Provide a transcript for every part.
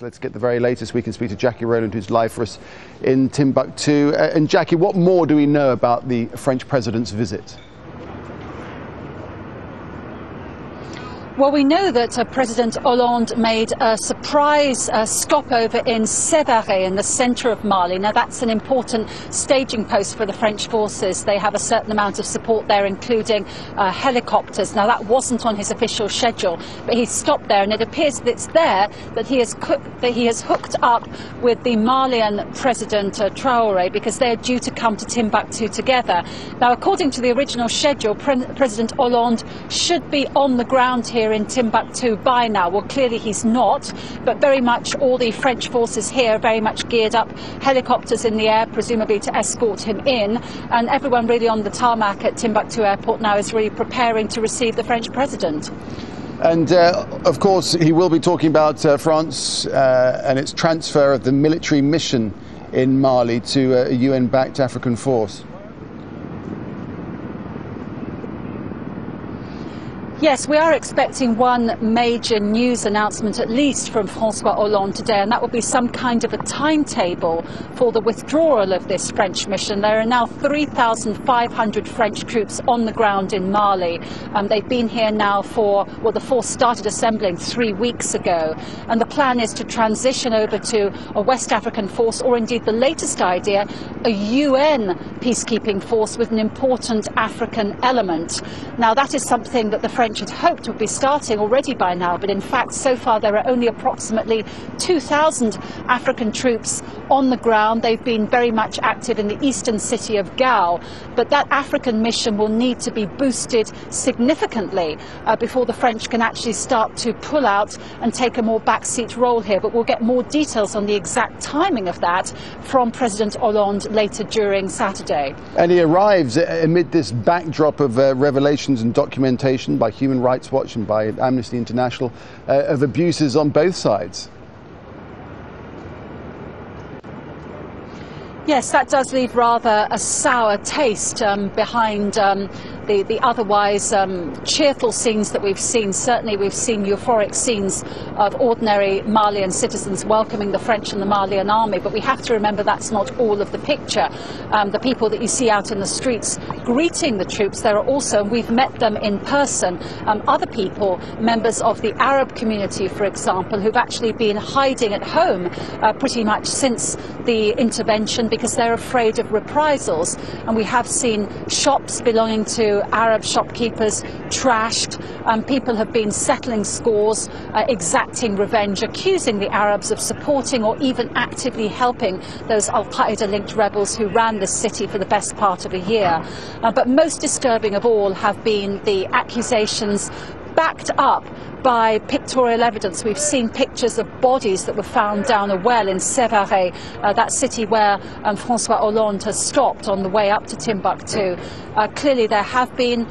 Let's get the very latest. We can speak to Jacky Rowland, who's live for us in Timbuktu. And Jacky, what more do we know about the French president's visit? Well, we know that President Hollande made a surprise stopover in Sevare in the centre of Mali. Now, that's an important staging post for the French forces. They have a certain amount of support there, including helicopters. Now, that wasn't on his official schedule, but he stopped there, and it appears that it's there that he has hooked up with the Malian President Traoré, because they're due to come to Timbuktu together. Now, according to the original schedule, President Hollande should be on the ground here in Timbuktu by now. Well, clearly he's not, but very much all the French forces here are very much geared up, helicopters in the air, presumably to escort him in, and everyone really on the tarmac at Timbuktu airport now is really preparing to receive the French president. And of course he will be talking about France and its transfer of the military mission in Mali to a UN-backed African force. Yes, we are expecting one major news announcement, at least from Francois Hollande today, and that will be some kind of a timetable for the withdrawal of this French mission. There are now 3,500 French troops on the ground in Mali. They've been here now the force started assembling 3 weeks ago, and the plan is to transition over to a West African force, or indeed the latest idea, a UN peacekeeping force with an important African element. Now, that is something that the French had hoped would be starting already by now, but in fact so far there are only approximately 2,000 African troops on the ground. They've been very much active in the eastern city of Gao, but that African mission will need to be boosted significantly before the French can actually start to pull out and take a more backseat role here. But we'll get more details on the exact timing of that from President Hollande later during Saturday. And he arrives amid this backdrop of revelations and documentation by Human Rights Watch and by Amnesty International of abuses on both sides. Yes, that does leave rather a sour taste behind the otherwise cheerful scenes that we've seen. Certainly we've seen euphoric scenes of ordinary Malian citizens welcoming the French and the Malian army, but we have to remember that's not all of the picture. The people that you see out in the streets greeting the troops, there are also, and we've met them in person, other people, members of the Arab community, for example, who've actually been hiding at home pretty much since the intervention, because they're afraid of reprisals. And we have seen shops belonging to Arab shopkeepers trashed. People have been settling scores, exacting revenge, accusing the Arabs of supporting or even actively helping those Al-Qaeda-linked rebels who ran this city for the best part of a year. But most disturbing of all have been the accusations backed up by pictorial evidence. We've seen pictures of bodies that were found down a well in Sevare, that city where Francois Hollande has stopped on the way up to Timbuktu. Clearly there have been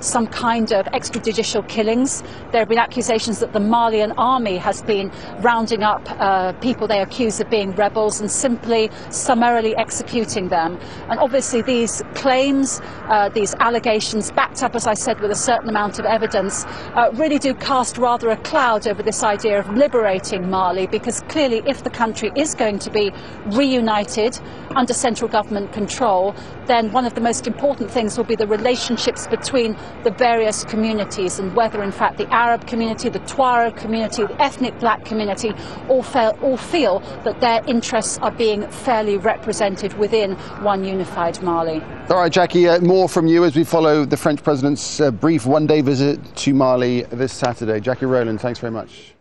some kind of extrajudicial killings. There have been accusations that the Malian army has been rounding up people they accuse of being rebels and simply summarily executing them. And obviously these claims, these allegations, backed up, as I said, with a certain amount of evidence, really do cast rather a cloud over this idea of liberating Mali, because clearly if the country is going to be reunited under central government control, then one of the most important things will be the relationships between the various communities, and whether in fact the Arab community, the Tuareg community, the ethnic black community all feel that their interests are being fairly represented within one unified Mali. All right, Jacky, more from you as we follow the French president's brief one-day visit to Mali this Saturday. Jacky Rowland, thanks very much.